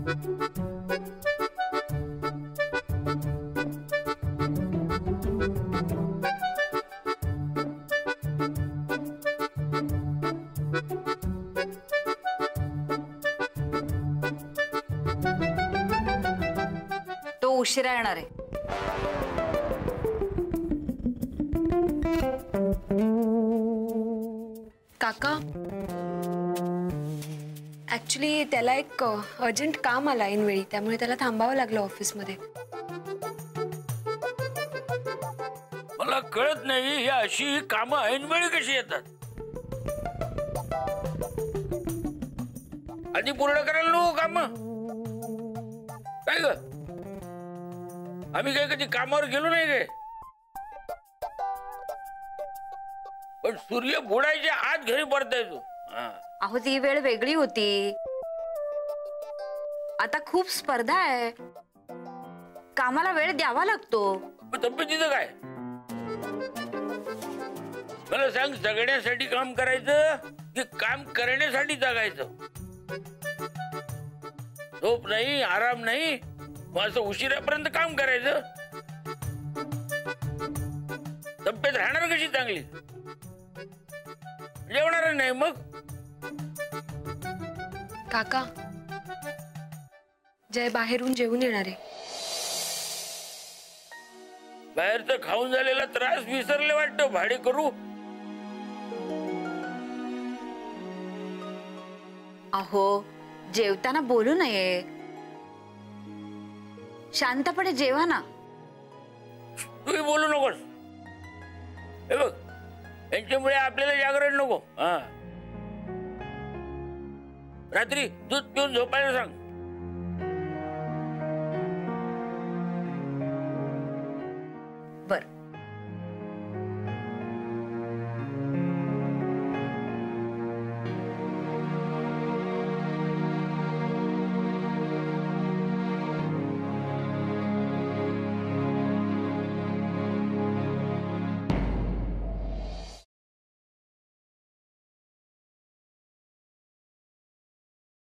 तो उशिरा येणार आहे. काका, ऍक्च्युली त्याला एक अर्जंट काम आलं ऐनवेळी, त्यामुळे त्याला थांबावं लागलं ऑफिसमध्ये. मला कळत नाही ही अशी कामं ऐनवेळी कशी येतात. आधी पूर्ण करायला नको काम. काय ग, आम्ही काय कधी कामावर गेलो नाही काय? पण सूर्य बुडायच्या आत घरी परताय तू. अहो ती वेळ वेगळी होती. आता खूप स्पर्धा आहे, कामाला वेळ द्यावा लागतो. तब्येतीचं काय? मला सांग, जगण्यासाठी काम करायचं की काम करण्यासाठी जगायचं? झोप नाही, आराम नाही, मग असं उशिरापर्यंत काम करायचं? तब्येत राहणार कशी चांगली? जेवणार नाही मग. काका, जय बाहेरून जेवून येणार आहे. बाहेरचं खाऊन झालेला त्रास विसरले वाटतं. भाडे करू. अहो जेवताना बोलू नये, शांतपणे जेवा ना. तूही बोलू नकोस. हे बघ, यांच्यामुळे आपल्याला जागरण नको. रात्री दूध पिऊन झोपायला सांग.